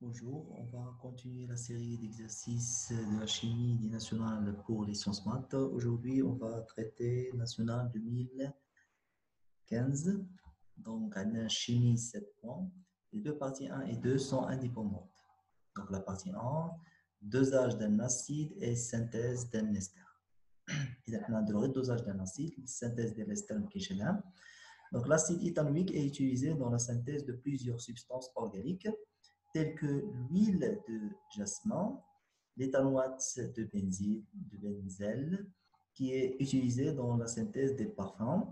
Bonjour, on va continuer la série d'exercices de la chimie des nationales pour les sciences maths. Aujourd'hui, on va traiter national 2015. Donc, on a chimie 7 points. Les deux parties 1 et 2 sont indépendantes. Donc, la partie 1, dosage d'un acide et synthèse d'un ester. إذا احنا نديرو غير dosage d'un acide, synthèse de l'ester ما كاينش هنا. Donc, l'acide éthanoïque est utilisé dans la synthèse de plusieurs substances organiques telles que l'huile de jasmin, l'éthanoate de benzèle, qui est utilisé dans la synthèse des parfums.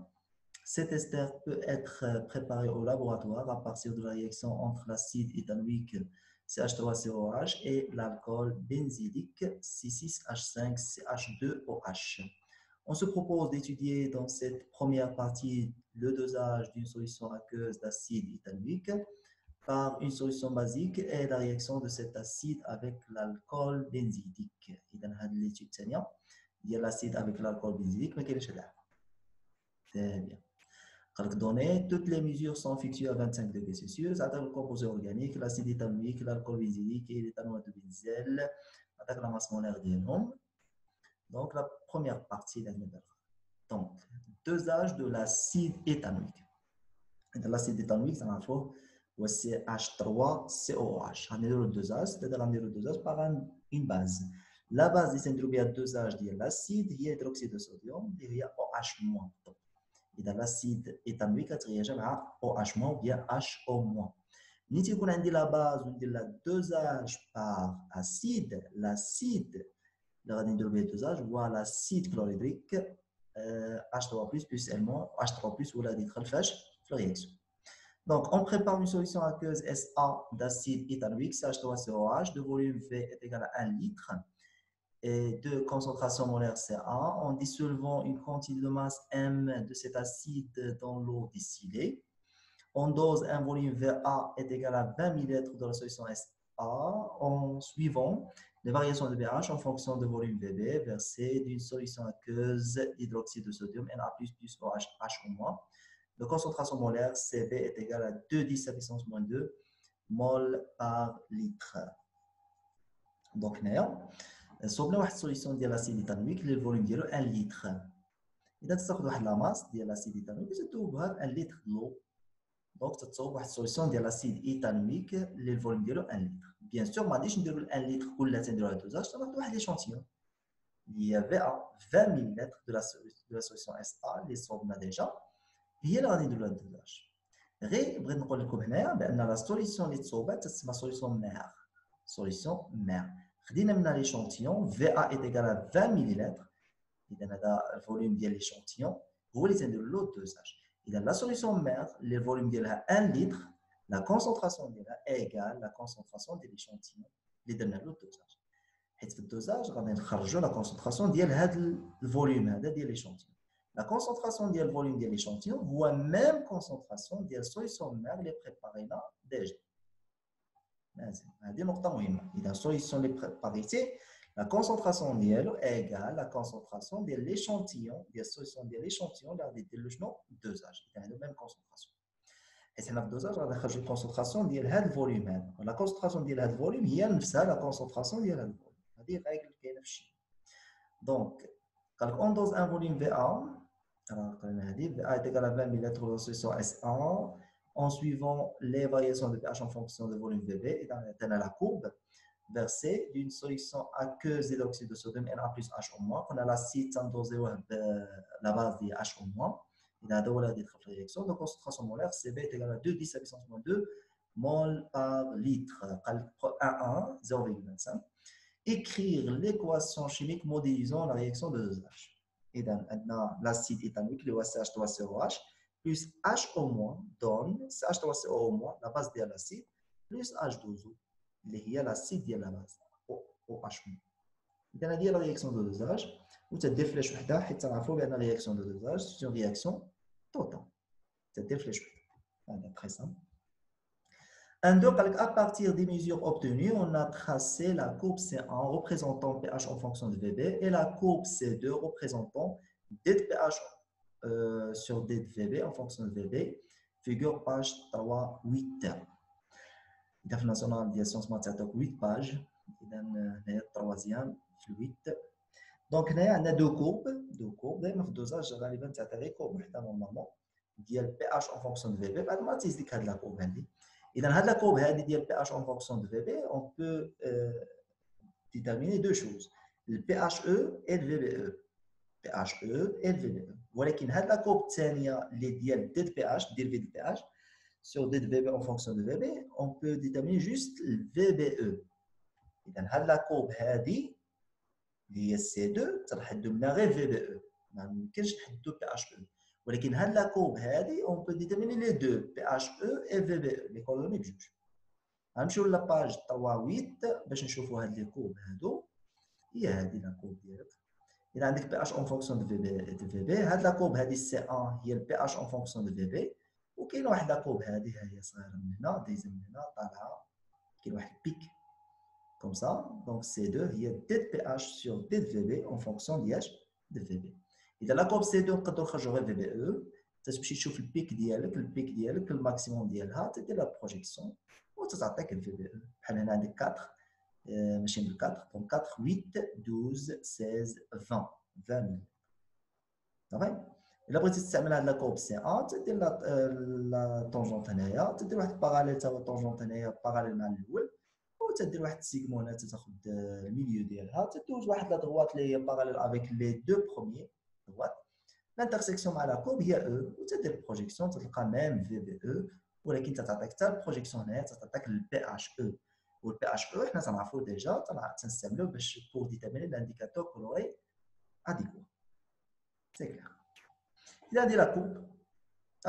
Cet ester peut être préparé au laboratoire à partir de la réaction entre l'acide éthanoïque CH3COH et l'alcool benzylique C6H5CH2OH. On se propose d'étudier dans cette première partie le dosage d'une solution aqueuse d'acide éthanoïque par une solution basique et la réaction de cet acide avec l'alcool benzylique. إذا هذه l'étude الثانية ديال l'acide avec l'alcool benzylique ما كاينش هذا. Très bien. Donné, toutes les mesures sont effectuées à 25 degrés Celsius. Attaque le composé organique, l'acide éthanoïque, l'alcool benzylique et l'éthanoate de benzèle. Attaque la masse molaire des nombres. Donc, la première partie de la Donc, dosage de l'acide éthanoïque. L'acide éthanoïque, ça va faire CH3COH. On a le dosage, c'est-à-dire on a le dosage par une base. La base du syndrome de dosage de l'acide, il y a l'hydroxyde de sodium, il y a OH-. إذا l'acide éthanoïque كترياجي مع OH- ou bien HO-. ملي تيكون عندي لا باز وندير لا دوزاج باغ اسيد l'acide اللي غادي نديرو به الدوزاج هو l'acide chlorhydrique H3+ plus L- H3+ ولا غادي يدخل فاش في الرياكسيون. Donc, on prépare une solution aqueuse SA d'acide éthanoïque CH3COH de volume V est égal à 1 litre et de concentration molaire CA en dissolvant une quantité de masse M de cet acide dans l'eau distillée. En dose, un volume VA est égal à 20 ml de la solution SA en suivant les variations de pH en fonction de volume VB versé d'une solution aqueuse d'hydroxyde de sodium Na plus OH H-. La concentration molaire CB est égale à 2,10 à puissance moins 2 mol par litre. Donc, صوبنا واحد السوليسيون ديال لاسيد ايثانويك اللي الفوليوم ديالو 1 لتر. اذا تاخذ واحد لا ماس ديال لاسيد ايثانويك تذوبها ب 1 لتر دلو. دونك تتصوب واحد السوليسيون ديال لاسيد ايثانويك اللي الفوليوم ديالو 1 لتر. بيان سور ما غاديش نديرو 1 لتر كلها تنديروها دوزاج، تاخذ واحد ليشونتيون اللي هي في 20 ملل دو لا سوليسيون اس ا اللي صوبنا ديجا، هي اللي غادي نديرو لها الدوزاج. غير بغيت نقول لكم هنايا بان لا سوليسيون اللي تصوبات تسمى سوليسيون مير. سوليسيون مير خدينا منها ليشونتيون VA est égal à 20 ملل. اذا هذا الفوليوم ديال ليشونتيون هو اللي تندير له الدوزاج. اذا لا سوليسيون مير اللي الفوليوم ديالها 1 لتر لا كونسونطراسيون ديالها ايغال لا كونسونطراسيون ديال ليشونتيون اللي درنا له الدوزاج. حيت في الدوزاج غادي نخرجوا لا كونسونطراسيون ديال هذا الفوليوم هذا ديال ليشونتيون. لا كونسونطراسيون ديال الفوليوم ديال ليشونتيون هو ميم كونسونطراسيون ديال سوليسيون مير اللي بريبارينا ديجا. هذه نقطة مهمة. إذا السوليسيون اللي بريباريتي la concentration ديالو égale la concentration de l'échantillon ديال السوليسيون ديال l'échantillon اللي غادي دير له شنو دوزاج. إذا هادو ميم كونسونطراسيون. حيت حنا في الدوزاج غادي نخرجوا الكونسونطراسيون ديال هذا الفوليوم هذا. لا كونسونطراسيون ديال هذا الفوليوم هي نفسها لا كونسونطراسيون ديال هذا الفوليوم. هذه غاية اللي كاينة في الشيء. دونك قال لك اون دوز ان فوليوم في ا راه قلنا هذه في ا est égal à 20 ml de la solution SA en suivant les variations de pH en fonction de volume VB. Et dans la courbe versée d'une solution aqueuse d'hydroxyde de sodium Na plus H-. On a l'acide dosé la base de H-. Il a deux de réaction. Donc, concentration molaire, CB est égal à 2,10 à puissance moins 2 mol par litre. 1,1, 0,25. Écrire l'équation chimique modélisant la réaction de dosage. Et dans l'acide éthanoïque, le CH3COH, plus HO- donne CH3CO-, la base de l'acide, plus H2O, اللي هي l'acide ديال la base OH-. إذا هذه هي la réaction de dosage. وتدير فلاش وحده حيت تعرفوا بأن la réaction de dosage c'est une réaction totale. تدير فلاش وحده. هذا très simple. À partir des mesures obtenues, on a tracé la courbe C1 représentant pH en fonction de VB et la courbe C2 représentant D de pH sur D de VB en fonction de VB. Figure page 3.8. إذا في الناسيونال ديال سيونس مات تعطيك 8 باج. إذا هنايا التروازيام في 8. دونك هنايا عندنا دو كورب دايما في الدوزاج غالبا تعطي غير كورب وحده نورمالمون ديال بي اش اون فونكسيون دو في بي. بعد ما تيزيدك هاد لا كورب هادي. اذا هاد لا كورب هادي ديال بي اش اون فونكسيون دو في بي اون بو déterminer deux choses, le PHE et le VBE. PHE et le VBE. ولكن هاد لا كورب الثانيه اللي ديال دي بي اش ديال في دي بي اش sur d de VB en fonction de VB, on peut déterminer juste le VBE. اذا هاد لا كورب هادي اللي هي C2 تنحدو منها غير VBE. ما يمكنش نحدو PHE. ولكن هاد لا كورب هادي on peut déterminer les deux PHE et VBE les coordonnées بجوج. غنمشيو لاباج 38 باش نشوفوا هاد لي كورب هادو. هي هادي لا كورب ديالك. اذا عندك بي اش اون فونكسيون دو في بي هاد لا كورب هادي سي 1 هي البي اش اون فونكسيون دو في بي. وكاين واحد لا كورب هادي ها هي صغيره من هنا دايزه من هنا طالعه. كاين واحد بيك كوم سا. دونك سي 2 هي دي بي اش سور دي في بي اون فونكسيون دياش دو في بي. اذا لا كورب سي 2 نقدروا نخرجوا غير في بي او. تمشي تشوف البيك ديالك الماكسيموم ديالها تدير لا بروجيكسيون وتعطيك الفي بي او. بحال هنا عندك 4 ماشي من 4 دونك 4 8 12 16 20 20 صافي. الا بغيتي تستعمل هاد لا كورب سي 1 تدير لا طونجونت هنايا تدير واحد باراليل تا هو طونجونت هنايا باراليل مع الاول وتدير واحد السيغمون هنا تاخذ الميليو ديالها تدوز واحد لا دروات اللي هي باراليل افيك لي دو بروميير دروات. الانترسيكسيون مع لا كورب هي او وتدير بروجيكسيون تلقى ميم في بي او ولكن تعطيك حتى البروجيكسيون هنايا تعطيك البي اش او. والبي اش او حنا تنعرفوا ديجا تنستعملوه باش بور ديترميني لانديكاتور كولوري اديكو. سي كلير. اذا هذه لا كورب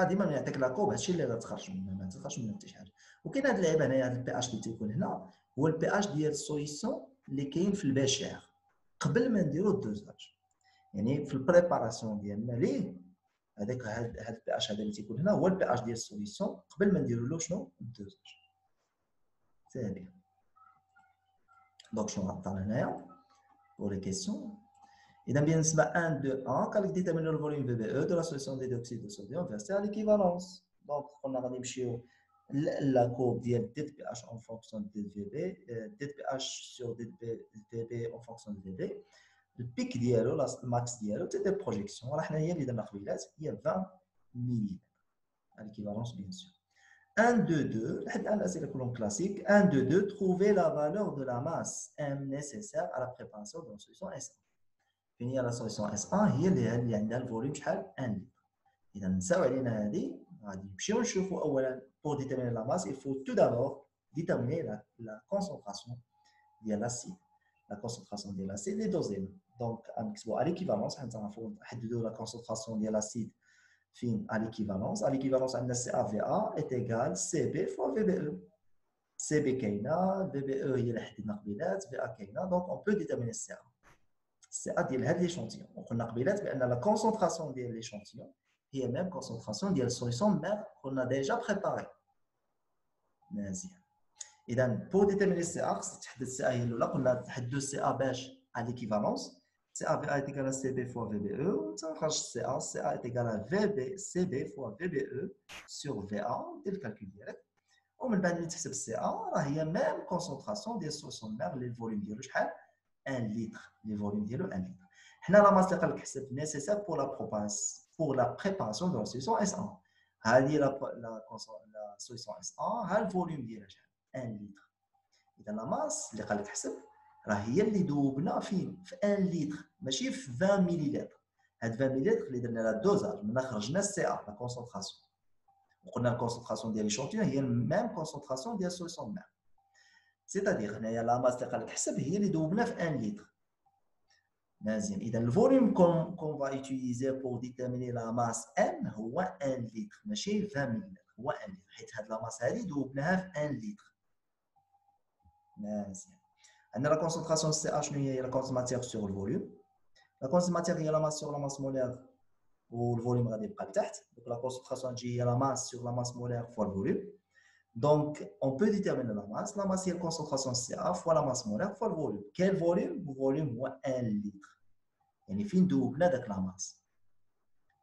ديما ملي يعطيك لا كورب هادشي اللي غتخرج منه ما تخرجش منه حتى شي حاجه. وكاين هاد اللعيبه هنايا هاد البي اش اللي تيكون هنا هو البي اش ديال السوليسيون اللي كاين في البشر قبل ما نديرو الدوزاج. يعني في البريباراسيون ديالنا ليه هذاك هاد البي اش هذا اللي تيكون هنا هو البي اش ديال السوليسيون قبل ما نديرو له شنو الدوزاج. ثاني دونك شنو غنعطينا هنايا pour les questions. إذا بالنسبة 1 2 1 قال لك déterminer le volume VBE de la solution de dioxyde de sodium versée à l'équivalence. دونك قلنا غادي نمشيو لا كورب ديال دي بي اش اون فونكسيون دي في بي دي بي اش سور دي بي اون فونكسيون دي في بي. البيك ديالو الماكس ديالو تدير بروجيكسيون راه حنا هي اللي درنا قبيلات هي 20 ملي à l'équivalence bien sûr. 1 2 2 لحد الان الاسئله كلهم كلاسيك. 1 2 2 trouver la valeur de la masse M nécessaire à la préparation de la solution S1. فين هي لا سوليسيون اس 1 هي اللي عندها الفوليوم شحال 1 لتر. اذا نساو علينا هذه غادي نمشيو نشوفوا اولا pour déterminer la masse il faut tout d'abord déterminer la concentration ديال l'acide. La concentration ديال l'acide est dosée. Donc غنكتبوا à l'équivalence حنا تعرفوا نحددوا la concentration ديال l'acide فين à l'équivalence. À l'équivalence عندنا CaVA est égal CB fois VBE. CB كاينه VBE هي اللي حددنا قبيلات VA كاينه donc on peut déterminer CA. CA ديال هاد ليشونتيون. وقلنا قبيلات بان لا كونسونطراسيون ديال ليشونتيون هي ميم كونسونطراسيون ديال السوليسيون ميم كنا ديجا بريباري. مزيان. اذا بور ديتيرميني سي ا خصك تحدد سي ا هي الاولى. قلنا تحددوا سي ا باش ا ليكيفالونس سي ا في ا ايكال سي بي فوا في بي او وتنخرج سي ا ايكال في بي سي بي فوا في بي او سور في ا. دير الكالكول ديالك ومن بعد ملي تحسب سي ا راه هي ميم كونسونطراسيون ديال السوليسيون ميم اللي الفوليوم ديالو شحال 1 لتر. لي فوليوم ديالو 1 لتر. حنا لا ماس اللي قال لك حسب نيسيسير بور لا بريباراسيون دو لا سوليسيون اس 1. هذه لا سوليسيون اس 1 ها الفوليوم ديالها شحال 1 لتر. اذا لا ماس اللي قال لك حسب راه هي اللي دوبنا فين في 1 لتر ماشي في 20 ملي لتر. هاد 20 ملي لتر اللي درنا لها الدوزاج منا خرجنا السي ا لا كونسونطراسيون. وقلنا الكونسونطراسيون ديال ليشونتيون هي ميم كونسونطراسيون ديال السوليسيون ميم. سيتادير هنايا لا ماس اللي قال لك حسب هي اللي دوبنا في 1 لتر. مزيان. اذا الفوليوم كون فا يوتيليزي بور ديتيرميني لا ماس ام هو 1 لتر ماشي 20 ملي لتر هو 1 لتر حيت هاد لا ماس هذه دوبناها في 1 لتر. مزيان. عندنا لا كونسونطراسيون سي ا شنو هي لا كونس ماتيير سور الفوليوم. لا كونس ماتيير هي لا ماس سور لا ماس مولير والفوليوم غادي يبقى لتحت. دونك لا كونسونطراسيون تجي هي لا ماس سور لا ماس مولير فوا الفوليوم. Donc, on peut déterminer la masse. La masse, c'est la concentration CA fois la masse molaire fois le volume. Quel volume? Le volume est 1 litre. يعني فين دوبنا داك لا ماس.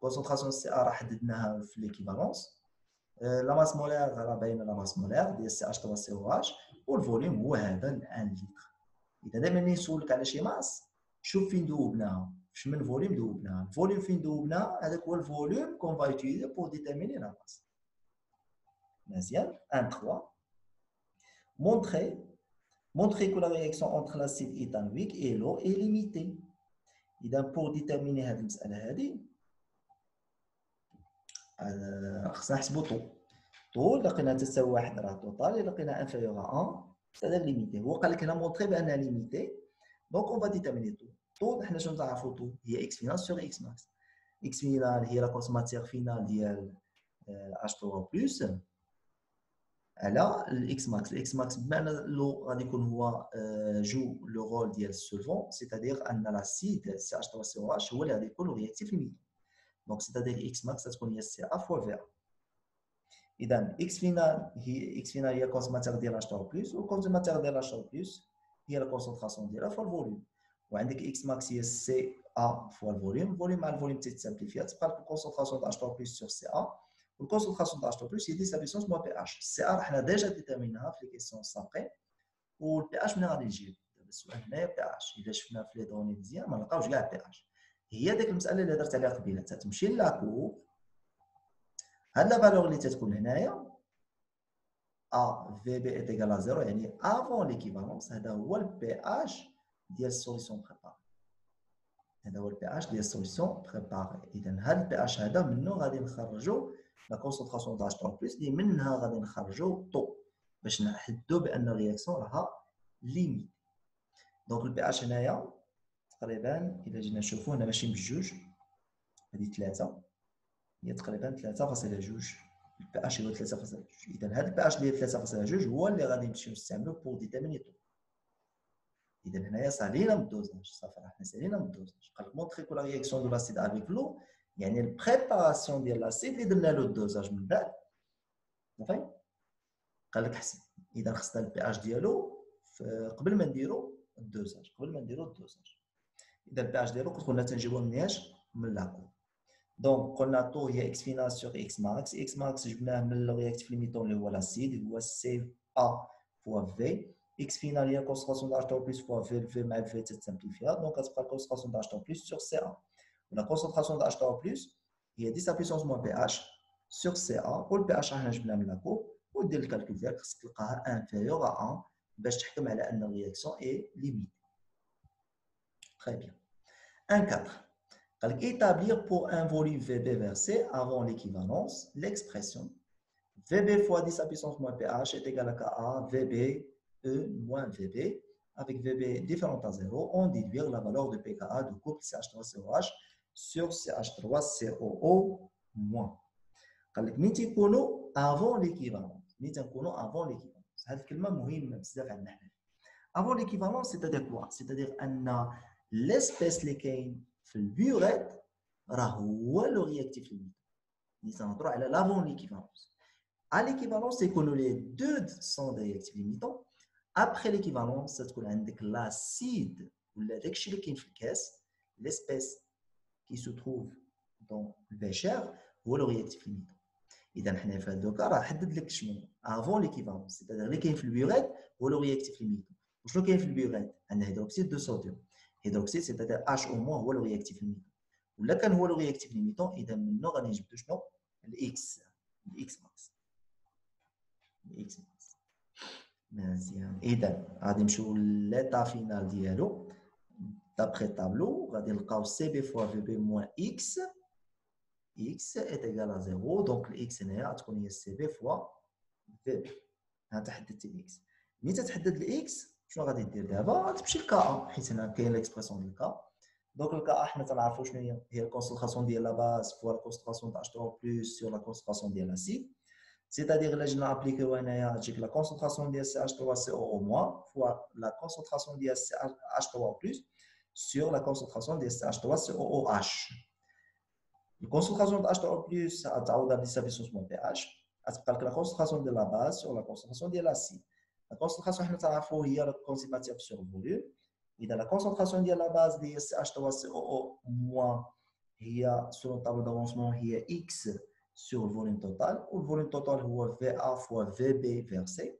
concentration CA راه حددناها في l'équivalence. لا ماس مولير راه باينه لا ماس مولير ديال سي اش 3 سي او اش والفوليوم هو هذا 1 لتر. اذا دائما ملي نسولك على شي ماس شوف فين ذوبناها، فاش من فوليوم ذوبناها، الفوليوم فين ذوبناها هذاك هو الفوليوم كون فا يوتيليزي بور ديتيرميني لا ماس. مزيان. 1 3 montrer que la réaction entre l'acide éthanoïque et l'eau est limitée. اذا pour déterminer هذه المساله هذه خصنا نحسبوا طول لقينا تساوي 1 راه توتال، لقينا انفيريور ا 1 c'est-à-dire limité. هو قال لك هنا مونطري بانها ليميتي، دونك اون فا ديتيرميني طول حنا شنو نعرفوا طول هي اكس فينال سور اكس ماكس. اكس فينال هي لا كونس ماتيير فينال ديال اش 3 بلس على الاكس ماكس. الاكس ماكس بمعنى لو غادي يكون هو جو لو رول ديال السولفون، سيتادير ان لاسيد سي اش 3 سي او اش هو اللي غادي يكون رياكتيف ليميت. دونك سيتادير اكس ماكس غتكون هي سي ا فوا في ا. اذا اكس فينال هي الكونس ماتير ديال اش 3 بلس، والكونس ماتير ديال اش 3 بلس هي لا كونسونطراسيون ديالها فوا الفوليوم. وعندك اكس ماكس هي سي ا فوا الفوليوم، الفوليوم مع الفوليوم تيتسامبليفيا تبقى لك الكونسونطراسيون د اش 3 بلس سور سي ا، والكونسونطراسيون د اش 3 بلس هي 10 بيسونس موان بي اش. سي ا حنا ديجا ديتيرميناها في لي كيسيون السابقين، والبي اش منين غادي نجيب؟ دابا السؤال هنايا بي اش، الا شفنا في لي دوني مزيان ما نلقاوش كاع بي اش. هي ديك المساله اللي درت عليها قبيله، تتمشي لاكور هاد لا فالور اللي تتكون هنايا ا في بي ايت ايكال ا 0 يعني افون ليكيفالونس، هذا هو البي اش ديال السوليسيون بريباري. هذا هو البي اش ديال السوليسيون بريباري. اذا هذا البي اش هذا منه غادي نخرجوا لا كونسونطراسيون تاع 3 بلس اللي منها غادي نخرجوا طو باش نحددوا بان الرياكسيون راها ليميت. دونك البي اش هنايا تقريبا الا جينا نشوفوا هنا ماشي بجوج، هذه 3 هي تقريبا 3.2. البي اش هو 3.2. اذا هذا البي اش ديال 3.2 هو اللي غادي نمشيو نستعملو بور ديتيرميني طو. اذا هنايا سالينا من الدوزاج، صافي راه حنا سالينا من الدوزاج. قال لك مونطري كو لا رياكسيون دو لاسيد افيك لو، يعني البريباراسيون ديال لاسيد اللي درنا له الدوزاج من بعد. صافي قال لك حسب. اذا خصنا البي اش ديالو قبل ما نديرو الدوزاج، اذا البي اش ديالو كنا تنجيبو منياش من لاكو. دونك قلنا طو هي اكس فينال سور اكس ماكس. اكس ماكس جبناه من الرياكتيف ليميتون اللي هو لاسيد اللي هو سي ا فوا في. اكس فينال هي كونسونطراسيون د اش 3 بلس فوا في، الفي مع الفي تتسامبليفيا، دونك غتبقى الكونسونطراسيون د اش 3 بلس سور سي ا. ولا كونسونطراسيون د اش 3 بلس هي 10 بيسونس موان بي اش سور سي ا، والبي اش حنا جبناه من لاكو، ودير الكالكول ديالك خصك تلقاها انفيريور ا 1 باش تحكم على ان الرياكسيون اي ليميت. Très bien. 1.4. Établir pour un volume VB versé avant l'équivalence l'expression VB fois 10 à puissance moins pH est égal à KA VB E moins VB. Avec VB différent à 0, on déduire la valeur de pKa du couple CH3COH sur CH3COO moins. مين تيكونوا avant l'équivalence. مين تنكونوا avant l'équivalence. هذه الكلمة مهمة بزاف عندنا حنا. Avant l'équivalence, c'est-à-dire quoi? C'est-à-dire أن l'espèce اللي كاين في البيوريت راه هو لو رياكتيف ليميت. اللي تنهضروا على l'avant l'équivalence. À l'équivalence, يكونوا les deux sont des réactifs limitants. Après l'équivalence, تكون عندك l'acide ولا داكشي اللي كاين في الكاس، l'espèce qui se trouve dans le bécher هو لو رياكتيف ليميتون. اذا حنا في هذا الكا راه حدد لك شنو افون ليكيفالونس، c'est-à-dire اللي كاين في البيوريت هو لو رياكتيف ليميتون. وشنو كاين في البيوريت؟ عندنا هيدروكسيد دو صوديوم. هيدروكسيد c'est-à-dire H او موان هو لو رياكتيف ليميتون. ولا كان هو لو رياكتيف ليميتون اذا منه غادي نجبدو شنو؟ الاكس ماكس. مزيان. اذا غادي نمشيو ليطا فينال ديالو دابخي الطابلو، غادي نلقاو سي بي فوا في بي موان اكس x est égal à 0. Donc, x هنايا غتكون هي سي بي فوا في بي. ها تحددتي الاكس. ملي تتحدد الاكس شنو غادي دير دابا؟ غتمشي لكا حيت هنا كاين ليكسبرسيون ديال الكا. دونك الكا حنا تنعرفوا شنو هي الكونسونطراسيون ديال لا باز فوا لا كونسونطراسيون تاع H3 بلس سور لا كونسونطراسيون ديال لاسيد. سيتادير الا جينا ابليكيو هنايا تجيك لا كونسونطراسيون ديال CH3COO موان فوا لا كونسونطراسيون ديال CH3 بلس سور لا كونسونطراسيون ديال CH3COOH. الكونسونطراسيون د H3+ غتعوضها ب 10 بيسونس موان بي اش، غتبقى لك لا كونسونطراسيون ديال لا باز سور لا كونسونطراسيون ديال لاسيد. لا كونسونطراسيون حنا تعرفوا هي لا كونسيماتيف سور فوليوم. اذا لا كونسونطراسيون ديال لا باز اللي هي CH3COO موان هي سور طابلو دافونسمون هي اكس sur le volume total, où le volume total est VA fois VB versé.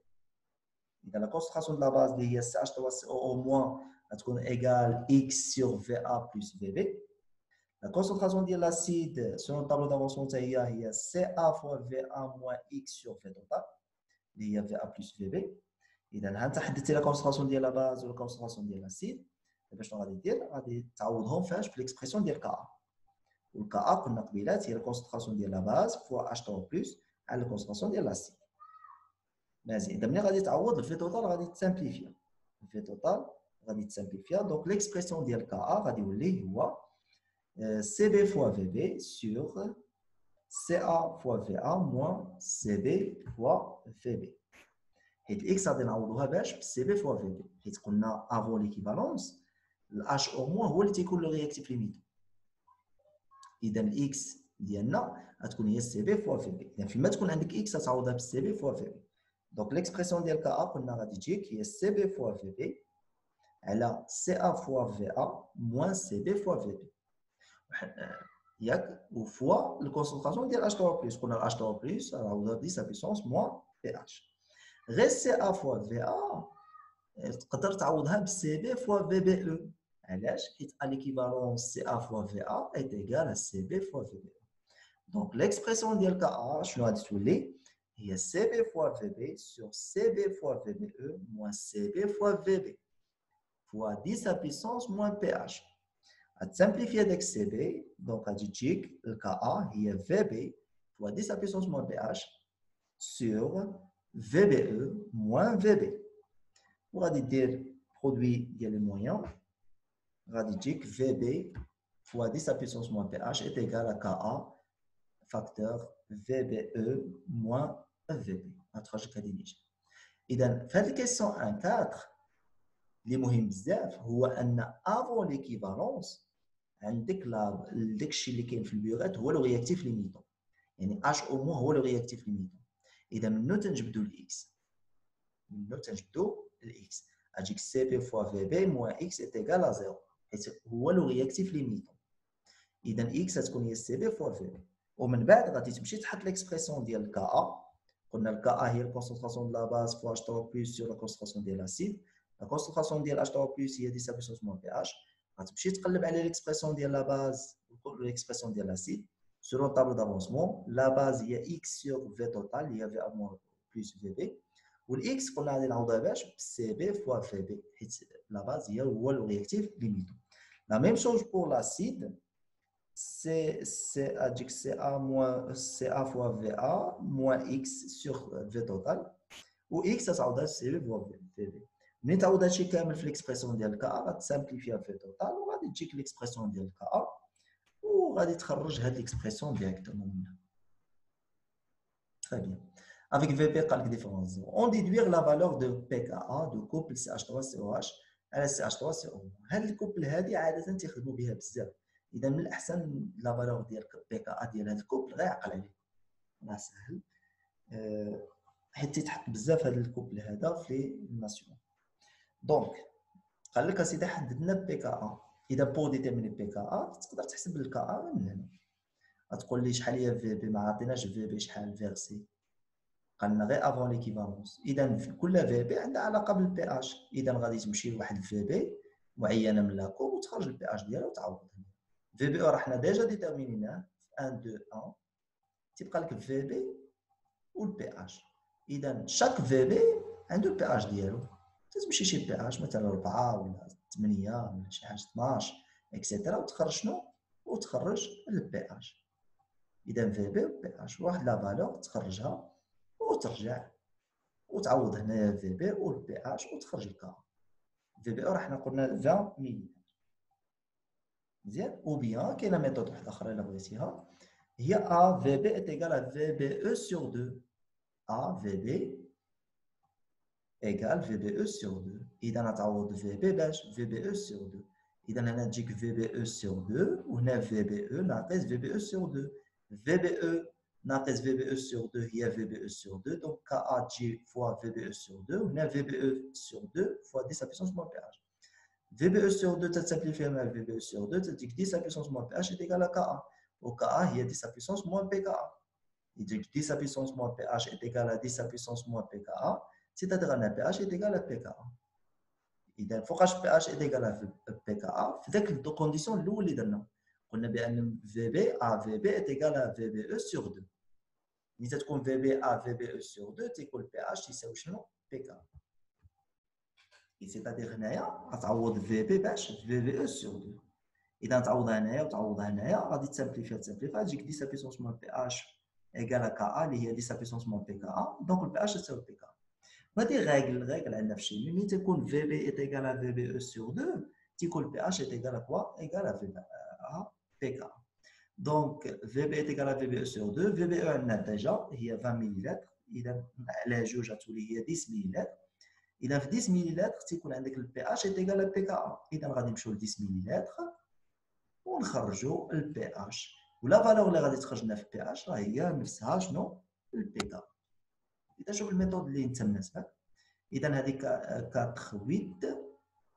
Et la concentration de la base de CH3CO au moins égale X sur VA plus VB. La concentration de l'acide selon le tableau d'avancement est CA fois VA moins X sur V total. Il y a VA plus VB. إذا أنت حددتي لا كونسنتراسيون ديال لا باز ولا كونسنتراسيون ديال لاسيد باش شنو غادي دير غادي تعوضهم فاش في ليكسبرسيون ديال كا والكا قلنا قبيلات هي لا كونسنتراسيون ديال لا باز فوا اش 3 بلس على لا كونسنتراسيون ديال لاسيد مزيان اذا ملي غادي تعوض الفي توتال غادي تسامبليفيا الفي توتال غادي تسامبليفيا دونك ليكسبرسيون ديال كا غادي يولي هو سي بي فوا في بي سور سي ا فوا في ا موان سي بي فوا في بي حيت الاكس غادي نعوضوها باش بالسي بي فوا في بي حيت قلنا افون ليكيفالونس الاش او موان هو اللي تيكون لو رياكتيف ليميتو اذا الاكس ديالنا غتكون هي سي بي فوا في بي اذا فيما تكون عندك اكس غتعوضها بالسي بي فوا في بي دونك ليكسبرسيون ديال كا قلنا غادي تجيك هي سي بي فوا في بي على سي ا فوا في ا موان سي بي فوا في بي ياك وفوا الكونسنتراسيون ديال اش 3 بلس قلنا اش 3 بلس غنعوضها ب 10 بيسونس موان بي اش غير سي ا فوا في ا تقدر تعوضها بالسي بي فوا في بي او علاش حيت ليكيفالونس سي ا فوا في ا ايت ايغال ا سي بي فوا في بي دونك ليكسبرسيون ديال كا ا شنو غادي تولي هي سي بي فوا في بي سور سي بي فوا في بي او موان سي بي فوا في بي فوا 10 بيسونس موان بي اش غتسامبليفي هذاك سي بي دونك غادي تجيك الكا ا هي في بي فوا 10 بيسونس موان بي اش سور VBE moins VB. وغادي دير برودوي ديال لي مويان غادي تجيك VB fois 10 à puissance moins pH est égal à KA facteur VBE moins VB. التراجيك غادي نيجي. إذا في هذه الكيسيون 1 4 اللي مهم بزاف هو أن افون ليكيفالونس عندك داك الشيء اللي كاين في البيوغات هو لو رياكتيف ليميتون. يعني اش او مو هو لو رياكتيف ليميتون. إذا منو تنجبدو الإكس منو تنجبدو الإكس أجيك سي بي فوا في بي موان إكس إت إيكال أ زيرو حيت هو لو رياكتيف ليميتون إذا إكس غتكون هي سي بي فوا في بي ومن بعد غادي تمشي تحط ليكسبرسيون ديال كا أ قلنا الكا أ هي الكونسنتراسيون دو لا باز فوا اش 3 بلس سور لا كونسنتراسيون ديال لاسيد لا كونسنتراسيون ديال اش 3 بلس هي 10 بيسونس موان بي اش غتمشي تقلب على ليكسبرسيون ديال لا باز ليكسبرسيون ديال لاسيد selon le tableau d'avancement, la base il y a x sur v total, il y a v à moins plus vb. Ou x qu'on a dans cb fois vb. La base il y a le réactif limite. La même chose pour l'acide, c'est ca moins ca fois va moins x sur v total. Ou x ça s'appelle cb fois vb. Mais tu as l'expression de k, tu vas simplifier v total, ou tu as l'expression de k. وغادي تخرج هاد ليكسبرسيون ديريكتومون منها. Très bien. Avec VP قال لك ديفيرونس زيرو. On déduire la valeur de pKa de couple CH3COH على CH3CO. هاد الكوبل هادي عادة تيخدموا بها بزاف. إذا من الأحسن لا فالور ديال pKa ديال هاد الكوبل غير عقل عليه. راه سهل. حيت تيتحط بزاف هاد الكوبل هذا في الناسيون. دونك قال لك اسيدي حددنا pKa. إذا بور ديتيرميني بي كا ا تقدر تحسب الكا ا من هنا غتقول لي شحال هي في بي ما عطيناش في بي شحال فيرسي قالنا غير افون ليكيفالونس اذا في كل في بي عندها علاقه بالبي اش اذا غادي تمشي لواحد في بي معينه من لاكور وتخرج البي اش ديالها وتعوض في بي راه حنا ديجا ديتيرمينيناه في 1 2 1 تيبقى لك في بي والبي اش اذا شاك في بي عنده البي اش ديالو تمشي شي بي اش مثلا 4 ولا 8 ولا شي حاجه 12 اكسيتيرا وتخرج شنو وتخرج البي اش اذا في بي وبي اش واحد لا فالور تخرجها وترجع وتعوض هنا في بي والبي اش وتخرج الكا في بي راه حنا قلنا 20 ملي مزيان او بيان كاينه ميثود واحده اخرى الا بغيتيها هي ا في بي est égal à في بي او سور 2 ا في بي égal VBE sur 2. إذا نتعوض VB باش VBE sur 2. إذا هنا تجيك VBE sur 2 وهنا VBE ناقص VBE sur 2. VBE ناقص VBE sur 2 هي VBE sur 2 donc KA تجي fois VBE sur 2 وهنا VBE sur 2 fois 10 à puissance moins pH. VBE sur 2 تتسامبليفي مع VBE sur 2 تديك 10 à puissance moins pH est égal à KA. و KA هي 10 à puissance moins PKA. Il dit que 10 à puissance moins pH est égal à 10 à puissance moins pKa, c'est-à-dire que pH est égal à pKa. إذا فوقاش pH est égal à pKa في ذاك الكونديسيون الأول اللي درنا قلنا بأن VB à VB est égal à VBE sur 2. ملي تكون VB à VBE sur 2 تيكون pH يساوي شنو؟ pKa. c'est-à-dire هنايا غتعوض VB باش VBE sur 2. إذا تعوضها هنايا وتعوضها هنايا غادي تسامبليفي تجيك 10 puissance moins pH égale à Ka اللي هي 10 puissance moins pKa. Donc le pH تساوي pKa. هذه règle عندنا في الشيمي ملي تكون VB est égal à VBE sur 2 تيكون pH est égal à quoi? Égal à pKa. Donc VB est égal à VBE sur 2. VBE عندنا déjà هي 20 ملل. إذا على جوج غتولي هي 10 ملل. إذا في 10 ملل تيكون عندك pH est égal à pKa. إذا غادي نمشيو ل 10 ملل ونخرجوا pH. ولا فالور اللي غادي تخرج لنا في pH راه هي نفسها شنو؟ pKa. إذا شوف الميثود اللي أنت مناسبك. إذا هذيك 4 8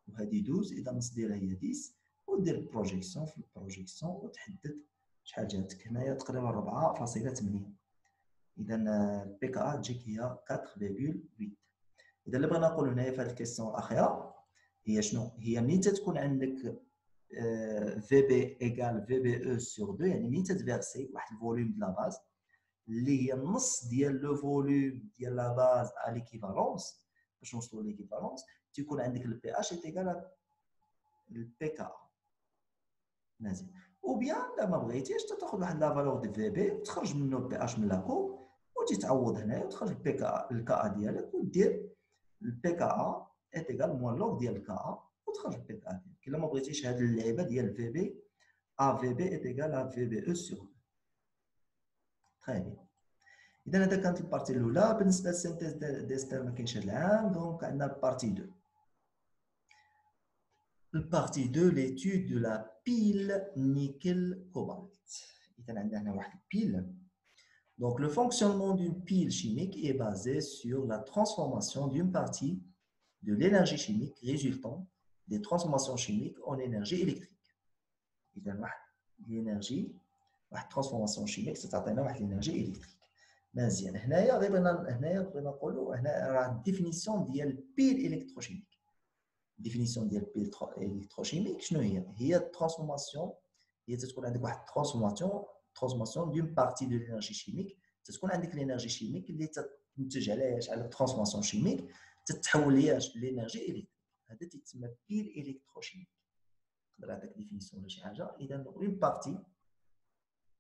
وهذه 12. إذا النص ديالها هي 10 ودير البروجيكسيون في البروجيكسيون وتحدد شحال جاتك هنايا تقريبا 4.8. إذا pKa تجيك هي 4.8. إذا اللي بغينا نقولوا هنايا في هذه الكيسيون الأخيرة هي شنو؟ هي ملي تكون عندك VB égale VBE sur 2 يعني ملي تتفيرسي واحد الفوليوم ديال لا باز اللي هي النص ديال لو فوليوم ديال لا باز على ليكيفالونس. باش نوصلوا ليكيفالونس تيكون عندك البي اش ايكال البي كا. مزيان. وبيان لا ما بغيتيش تاخذ واحد لا فالور دي في بي وتخرج منه البي اش من لاكو وتتعوض هنايا وتخرج البي كا الكا ديالك ودير البي كا ايكال موان لوغ ديال الكا وتخرج البي كا ديالك. الا ما بغيتيش هذه اللعيبه ديال في بي ا في بي ايكال في بي او سور. تري بيان. إذا هذا كانت البارتي الأولى. بالنسبة للسينتيز ديستر ما كاينش هذا العام. دونك عندنا البارتي 2. البارتي 2 l'étude de la pile nickel cobalt. إذا عندنا هنا واحد البيل. Donc le fonctionnement d'une pile chimique est basé sur la transformation d'une partie de l'énergie chimique résultant des transformations chimiques en énergie électrique. إذا واحد l'énergie واحد transformation chimique ستعطينا واحد l'énergie électrique. مزيان. هنايا غير هنايا بغينا نقولوا هنا راه الديفينيسيون ديال بيل الكتروشيميك. الديفينيسيون ديال بيل الكتروشيميك شنو هي؟ هي الترانسفورماسيون. هي تكون عندك واحد الترانسفورماسيون دون بارتي دو لينيرجي شيميك. تكون عندك لينيرجي شيميك اللي تنتج عليها على الترانسفورماسيون شيميك تتحول ليها لينيرجي الكتريك. هذا تيتسمى بيل الكتروشيميك. نقدر نعطيك ديفينيسيون ولا شي حاجه. اذا اون بارتي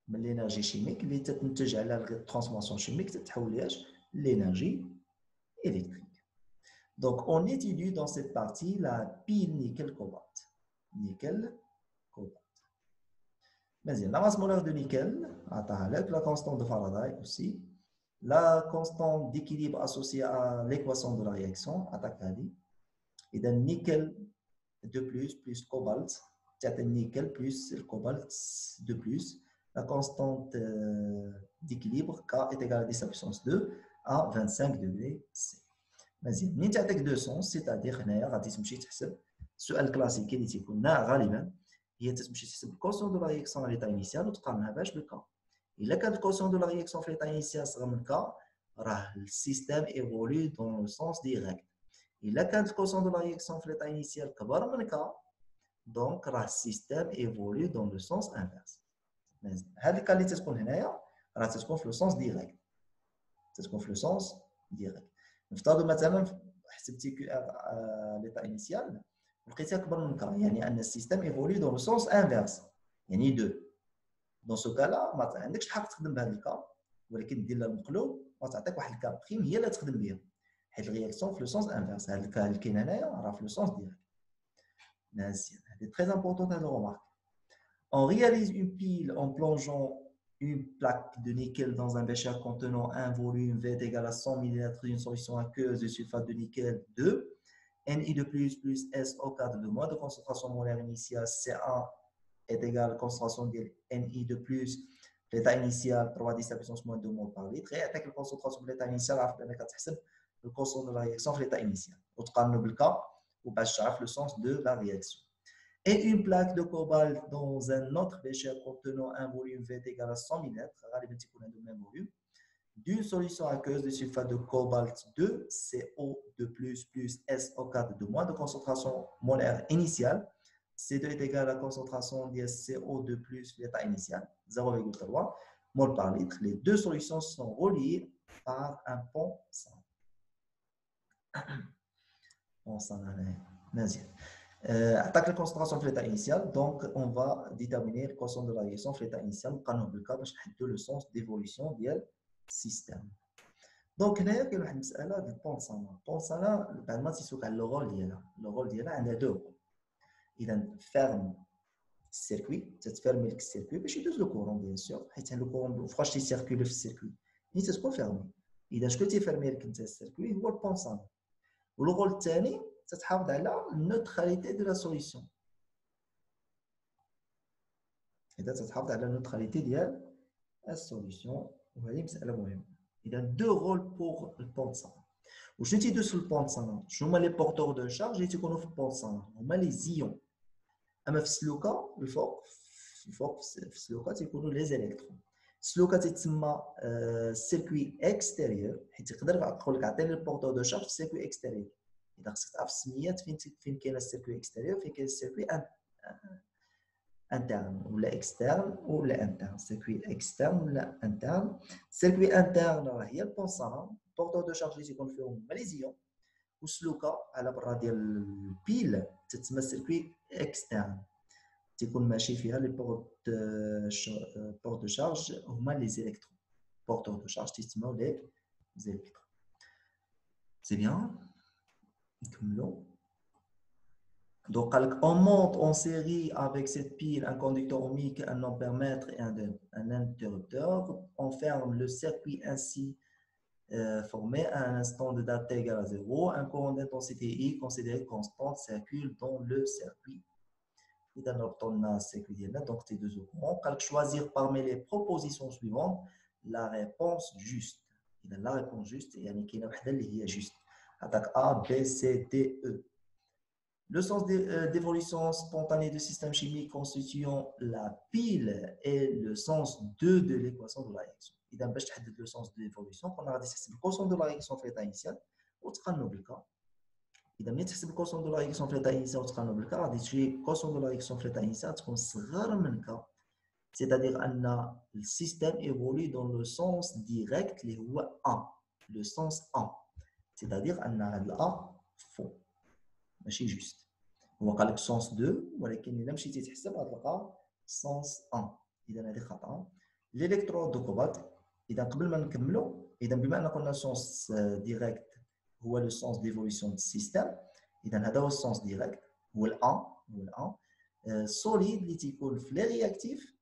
من l'énergie chimique اللي تنتج على الترانسفورماسيون شيميك تتحول ليها l'énergie électrique. Donc on étudie dans cette partie la pile nickel cobalt. Nickel cobalt. مزيان. La masse molaire de nickel عطاها لك. La constante de Faraday aussi. La constante d'équilibre associée à l'équation de la réaction عطاك هذه. إذا nickel de plus cobalt تعطي nickel plus le cobalt de plus. La constante d'équilibre K est égale à 10 à la puissance 2 à 25 degrés C. مزيان. منين تعطيك 200 c'est-à-dire هنايا غادي تمشي تحسب السؤال الكلاسيكي اللي تيكون غالبا هي تمشي تحسب الكوسيون دو لا رياكسيون على ليطا انيسيال وتقارنها باش بالكا. الا كانت الكوسيون دو لا رياكسيون في ليطا انيسيال صغر من كا راه السيستم ايفولي دون لو سونس ديريكت. الا كانت الكوسيون دو لا رياكسيون في ليطا انيسيال كبر من كا دونك راه السيستم ايفولي دون لو سونس انفيرس. هذه الكا اللي تتكون هنايا راه تتكون في لو سونس ديريكت. تتكون في لو سونس ديريكت. نفترضوا مثلا حسبتي كيو ار ليطا انيسيال لقيتها كبر من كا يعني ان السيستم ايفولي دون لو سونس انفيرس يعني 2. دون سو كالا ما عندكش الحق تخدم بهذا الكا ولكن دير لها المقلوب وتعطيك واحد الكا بريم هي اللي تخدم بها حيت الرياكسيون في لو سونس انفيرس. هذا الكا اللي كاين هنايا راه في لو سونس ديريكت. مزيان. هذه تري امبورطون هذا الرومارك. On réalise une pile en plongeant une plaque de nickel dans un bécher contenant un volume V égal à 100 ml d'une solution aqueuse de sulfate de nickel 2, Ni de plus SO4 de moins de concentration molaire initiale C1 est égal à la concentration de Ni de plus l'état initial 3 puissance moins 2 mol par litre. Et avec la concentration de l'état initial, on va faire le constant de la réaction de l'état initial. Autre cas, le cas où le sens de la réaction. Et une plaque de cobalt dans un autre bécher contenant un volume V égal à 100 ml, le même volume, d'une solution aqueuse de sulfate de cobalt 2, CO2+, plus SO4 de moins de concentration molaire initiale. C2 est égal à la concentration de CO2 plus l'état initial, 0,3 mol par litre. Les deux solutions sont reliées par un pont sanguin. Attaque la concentration de l'état initial, donc on va déterminer le quotient de la réaction de l'état initial. On va le sens d'évolution du système. Donc, هنا كاين واحد المساله ديال البونسانا. البونسانا بعد ما تيسوق على لو رول ديالها عندها دو رول. اذا فيرم السيركوي تتفيرمي لك السيركوي باش يدوز لو كورون بيان سور، حيت لو كورون فاش تيسيركولي في السيركوي ملي تتكون فيرمي. اذا شكون تيفيرمي لك انت السيركوي هو البونسانا. ولو رول الثاني تتحافظ على النوتراليتي دو لا سوليسيون. اذا تتحافظ على النوتراليتي ديال السوليسيون، وهذه مساله مهمه. إذا deux rôles pour le pont sanguin. وشنو تيدوز في البون سانغين؟ شنو هما لي بورتور دو شارج اللي تيكونوا في البون سانغين؟ هما لي زيون. اما في السلوكه الفوق في السلوكه تيكونوا لي زيليكترون. السلوكه تيتسمى سيركوي اكستيريور، حيت يقدر يقول لك عطيني البورتور دو شارج في السيركوي اكستيريور. اذا خصك تعرف السميات فين كاين السيركوي اكستيريور، فين كاين السيركوي interne ou l'externe ou l'interne, circuit externe ou l'interne. Circuit interne هي البونسان porteur de charge اللي تيكون فيهم هما لي زيون، والسلوكه على برا ديال البيل تتسمى سيركوي اكسترن، تيكون ماشي فيها لي بورت دو شارج هما لي زيليكترون. porteur de charge تيسموا لي زيليكترون. سي بيان نكملوا. Donc, on monte en série avec cette pile un conducteur ohmique, un ampèremètre et un interrupteur. On ferme le circuit ainsi formé à un instant de date égale à 0. Un courant d'intensité I considéré constante circule dans le circuit. Et dans notre circuit, donc tes deux courants. Choisir parmi les propositions suivantes la réponse juste. La réponse juste, il y a une qui est juste. Attaque A, B, C, D, E. Le sens d'évolution spontanée du système chimique constituant la pile est le sens 2 de l'équation de la réaction. إذا باش تحدد le sens de l'évolution كنا غادي تحسب الكوسون دو لا رياكسيون في l'état initial وتقارنو بالكا. إذا ملي تحسب الكوسون دو لا رياكسيون في l'état initial وتقارنو بالكا غادي تجي الكوسون دو لا رياكسيون في l'état initial تكون صغر من كا. C'est-à-dire أن السيستم évolue dans le sens direct اللي هو A, le sens A. C'est-à-dire أن هاد A faux. ماشي جوست. هو قال لك سونس 2 ولكن الا مشيتي تحسب غتلقى سونس 1. اذا هذه خطا. الالكترود دو كوبالت اذا قبل ما نكملوا، اذا بما ان قلنا سونس ديريكت هو لو سونس ديفولوسيون دو سيستم، اذا هذا هو السونس ديريكت هو الان سوليد اللي تيكون في لي رياكتيف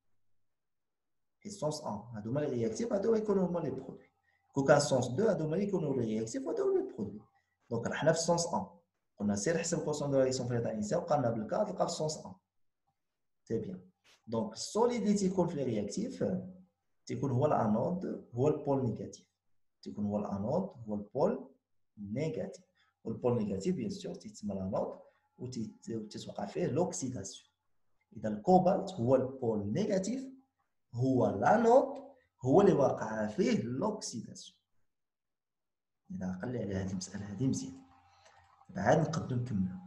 هي سونس 1. هادو هما لي رياكتيف، هادو يكونوا هما لي برودوي. كون كان سونس 2 هادو هما اللي يكونوا لي رياكتيف وهادو هما لي برودوي. دونك حنا في سونس 1 قلنا سير حسب الكوسيون دو لا رياكسيون في ليتا انيسيال وقارنا بالكا تلقى في سونس 1. سي بيان. دونك السوليد اللي تيكون في لي رياكتيف تيكون هو الانود هو البول نيجاتيف، تيكون هو الانود هو البول نيجاتيف، والبول نيجاتيف بيان سور تيتسمى الانود وتتوقع فيه لوكسيداسيون. اذا الكوبالت هو البول نيجاتيف هو الانود هو اللي واقع فيه لوكسيداسيون. اذا عقل على هذه المساله هذه مزيان عاد نقدروا نكملوا.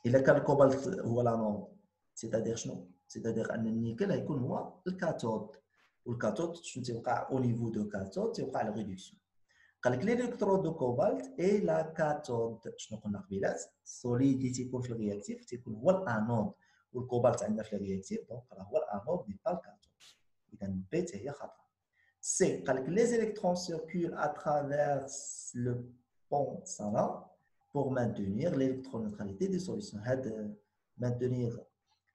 الا كان الكوبالت هو لانود سيتادير شنو؟ سيتادير ان النيكل غيكون هو الكاثود، والكاثود شنو تيوقع او نيفو دو كاثود تيوقع لا ريدكسيون. قال لك الالكترود دو كوبالت اي لا كاثود. شنو قلنا قبيلات؟ السوليد اللي تيكون في الرياكتيف تيكون هو الانود، والكوبالت عندنا في الرياكتيف دونك راه هو الانود ديال الكاثود. اذا بي حتى هي خطا. سي قال لك لي الكترون سيركول ا ترافيرس لو بون سانغين pour maintenir l'électroneutralité des solutions. Maintenir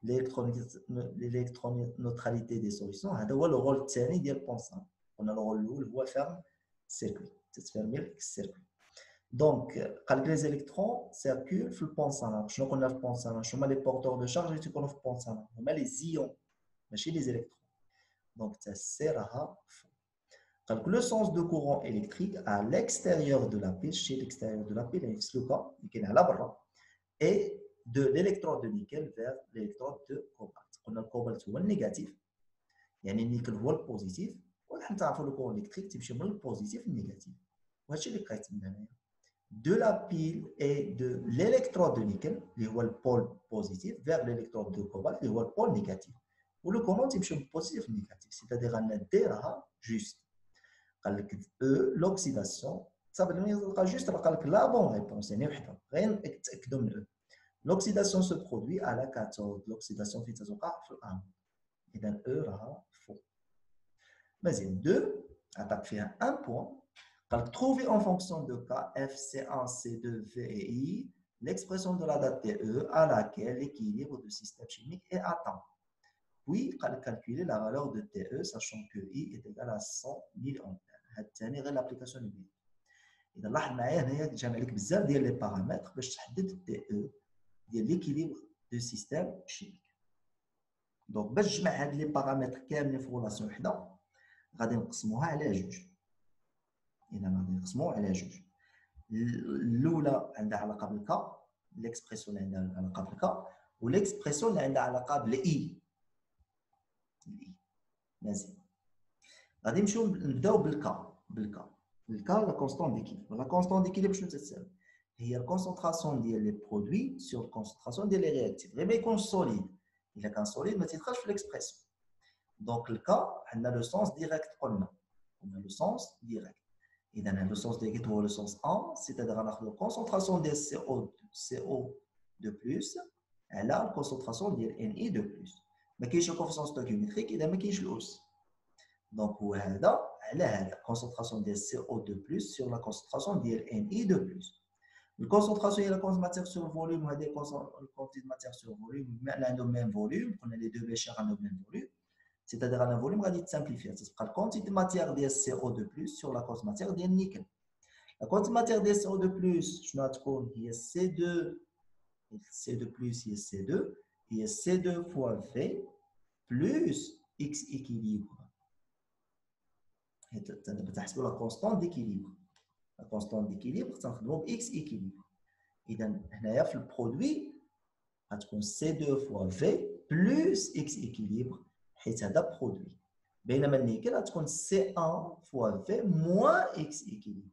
l'électroneutralité des solutions, هذا هو الرول الثاني ديال البونسان. قلنا الرول الاول هو فهم السيركوي، تتفرمي لك السيركوي. دونك قال لك لي زيليكترون سيركول في البونسان. شنو قلنا في البونسان؟ شنو هما لي بورتور دو شارج اللي تيكونوا في البونسان؟ هما لي زيون ماشي لي زيليكترون. دونك تا سي راها Donc, le sens de courant électrique à l'extérieur de la pile, chez l'extérieur de la pile, qui est à la barre, et de l'électrode de nickel vers l'électrode de cobalt. On a le cobalt ou le négatif, il y a le nickel ou le positif, ونحن تعرفوا لو كورون الكتريك تيمشي من البوزيتيف للنيجاتيف وهادشي اللي كيتم هنايا de la pile et de l'électrode de nickel اللي هو البول بوزيتيف vers l'électrode de cobalt اللي هو البول نيجاتيف ولو كورون تيمشي من البوزيتيف للنيجاتيف سيتادير ان دي راها جوست قال لك l'oxydation صافي لما يلقى جوست قال لك لا بون ريبونس يعني وحده غير تاكدوا من l'oxydation se produit à la cathode l'oxydation فين تتوقع في الانود اذا او راها فوق مزيان 2 عطاك فيها 1 بوين قال لك trouver en fonction de K, F, C1, C2, V et I l'expression de la date TE à laquelle l'équilibre du système chimique est atteint. Puis, calculer la valeur de TE, sachant que I est égal à 100 milliampères. هذا غير l'application numérique. إذا لاحظ معايا هنايا جامع لك بزاف ديال لي بارامتر باش تحدد TE ديال l'équilibre du système chimique. دونك باش تجمع هاد لي بارامتر كاملين في رولاسيون وحده غادي نقسموها على جوج. إذا غادي نقسموها على جوج. الاولى عندها علاقه بالكا ليكسبريسيون اللي عندها علاقه بالكا وليكسبريسيون اللي عندها علاقه بالاي مزيان غادي نمشيو نبداو بالكا لا كونستون ديكيليبر لا كونستون ديكيليبر شنو تساوي هي الكونسونطراسيون ديال لي برودوي سور الكونسونطراسيون ديال لي رياكتيف غير ما يكونش سوليد الا كان سوليد ما تيدخلش في ليكسبريسيون دونك الكا عندنا لو سونس ديريكت قلنا لو سونس ديريكت إذا le sens direct هو le sens 1 c'est-à-dire ناخذ concentration ديال CO2+ على الكونسونطراسيون ديال Na2+ ما كاينش الكوفيسيون ستوكيومتريك إذا ما كاينش الأس دونك هو هذا على هذا concentration ديال CO2+ sur la concentration ديال Na2+ الكونسونطراسيون هي la matière sur volume وهذه الكونتيتي matière sur volume بما أن عندهم même volume قلنا les deux béchers عندهم même volume c'est-à-dire un volume غادي تسامبليفيا تبقى الكونتيتي ماتيير ديال CO2+ sur la quantité matière ديال النيكل la quantité matière ديال CO2+ شنو غتكون هي C2 هي C2 هي C2 fois V plus X équilibre تنحسبوا لا كونستون ديكيليبر لا كونستون ديكيليبر تنخدموا ب X équilibre اذا هنايا في البرودوي غتكون C2 fois V plus X équilibre حيت هذا برودوي بينما النيكل غتكون C1 fois V moins X équilibre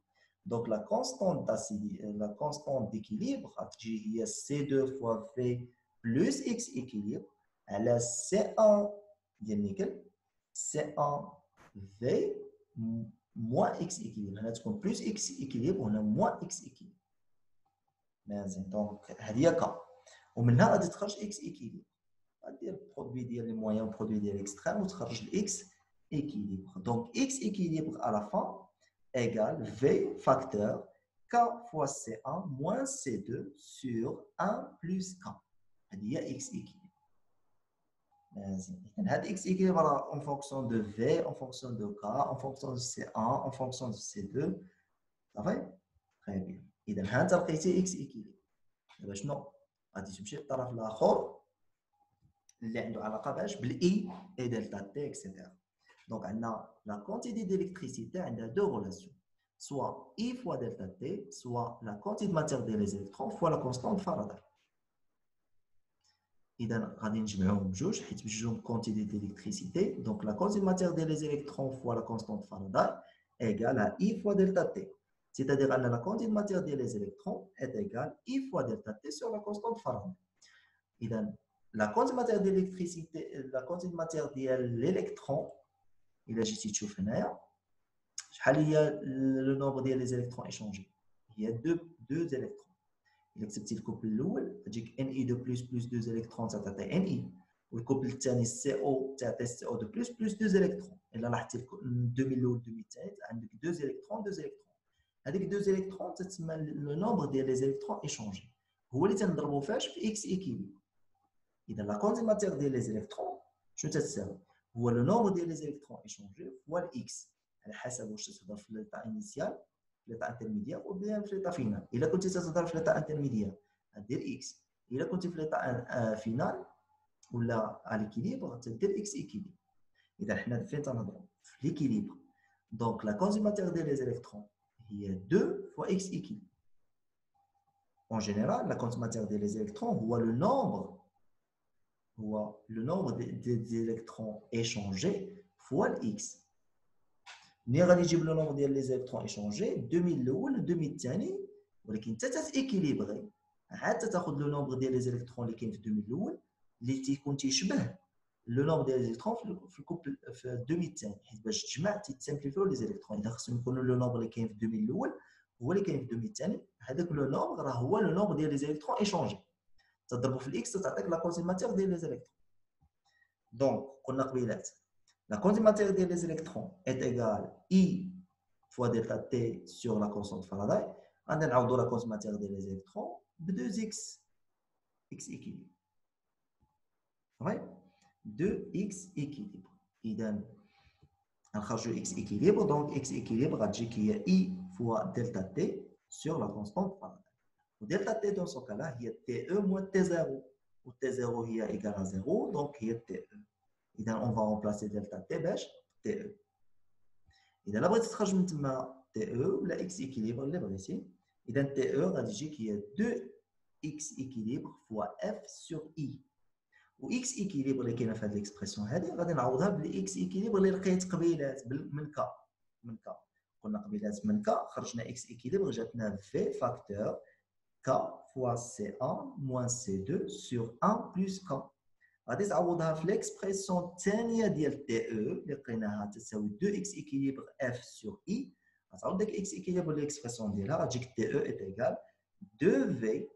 دونك لا كونستون ديكيليبر غتجي هي C2 fois V plus X équilibre على C1 ديال النيكل C1 V moins X équilibre هنا تكون plus X équilibre وهنا moins X équilibre مزيان دونك هذه هي كا ومنها غادي تخرج X équilibre غادير البرودوي ديال لي مويان برودوي ديال اكستريم وتخرج الاكس équilibre donc x équilibre à la fin égale V facteur K fois C1 moins C2 sur 1 plus K هذه هي x équilibre مزيان إذن هاد x équilibre راه en fonction de V en fonction de K en fonction de C1 en fonction de C2 صافي très bien إذن ها أنت لقيتي x équilibre دابا شنو غادي تمشي للطرف الآخر اللي عنده علاقه باش بالاي اي دلتا تي اكسيتيرا دونك عندنا لا كونتيتي ديليكتريسيتي عندها دو ريلاسيون سوا اي فوا دلتا تي سوا لا كونتيتي ماتير ديال لي زيلكترون فوا لا كونستانت فاراداي اذا غادي نجمعوهم بجوج حيت بجوجهم كونتيتي ديليكتريسيتي دونك لا كونتيتي ماتير ديال لي زيلكترون فوا لا كونستانت فاراداي ايغال ا اي فوا دلتا تي c'est-à-dire ان لا كونتيتي ماتير ديال لي زيلكترون est ايغال اي فوا دلتا تي sur la constante فاراداي اذا la quantité matière d'électricité, la quantité matière de l'électron, il a juste تشوف هنايا شحال هي le nombre ديال les électrons échangés il y a deux électrons إلا كتبتي الكوبل الأول تجيك Na2 plus 2 électrons تعطي Na والكوبل الثاني CO تعطي CO2 plus 2 électrons إلا لاحظتي الدومي الأول الدومي الثالث عندك 2 électrons هذيك 2 électrons تتسمى le nombre ديال les électrons échangés هو اللي تنضربو فاش في X équilibre إذا لا كونتيتي ماتير ديال لي زيلكترون شنو تتساوي هو لو نومبر ديال لي زيلكترون ايشونجي فوا الاكس على حسب واش تهضر في ليطا انيسيال في ليطا انترميديير او بيان في ليطا فينال الا كنتي تهضر في ليطا انترميديير غدير اكس الا كنتي في ليطا فينال ولا على ليكيليبر تدير اكس ايكيليبر اذا حنا فين تنهضروا في ليكيليبر دونك لا كونتيتي ماتير ديال لي زيلكترون هي 2 فوا اكس ايكيليبر en général la quantité matière des électrons هو le nombre des électrons échangés fois l'X. ملي غادي يجيب لو نومبر ديال لي زيلكترون ايشونجي 2000 الاول 2000 الثاني ولكن حتى تايكيليبري عاد تاخذ لو نومبر ديال لي زيلكترون اللي كاين في 2000 الاول اللي تيكون تيشبه لو نومبر ديال لي زيلكترون في الكوبل في 2000 الثاني، حيت باش تجمع تيتسامبليفيو لي زيلكترون. اذا خصهم يكونوا لو نومبر اللي كاين في 2000 الاول هو اللي كاين في 2000 الثاني، هذاك لو نومبر راه هو لو نومبر ديال لي زيلكترون ايشونجي، تضربوا في الاكس تعطيك لا كونتي ماتير ديال لي زيلكترون. دونك قلنا قبيلات la quantité matière des électrons est égale I fois delta T sur la constante Faraday. On a la quantité matière des électrons de 2x, x équilibre. Oui, 2x équilibre. Idem, on a x équilibre, donc x équilibre a dit qu'il y a I fois delta T sur la constante Faraday. Delta T dans ce cas-là, il y a TE moins T0, où T0 est égal à 0, donc il y a TE. إذا on va remplacer delta T باش TE. إذا لا بغيتي تخرج من تما TE ولا X équilibre اللي بغيتي، إذا TE غادي يجيك هي 2X équilibre fois F sur I. و X équilibre اللي كاينه في هذه ليكسبرسيون هذه غادي نعوضها بال X équilibre اللي لقيت قبيلات من K. قلنا قبيلات من K خرجنا X équilibre جاتنا V facteur K fois C1 moins C2 sur 1 plus K. غادي تعوضها في ليكسبرسيون الثانيه ديال تي او اللي لقيناها تساوي 2 اكس ايكيليبر اف سور اي. غتعوض داك اكس ايكيليبر ليكسبرسيون ديالها غتجيك تي او ايت ايكال 2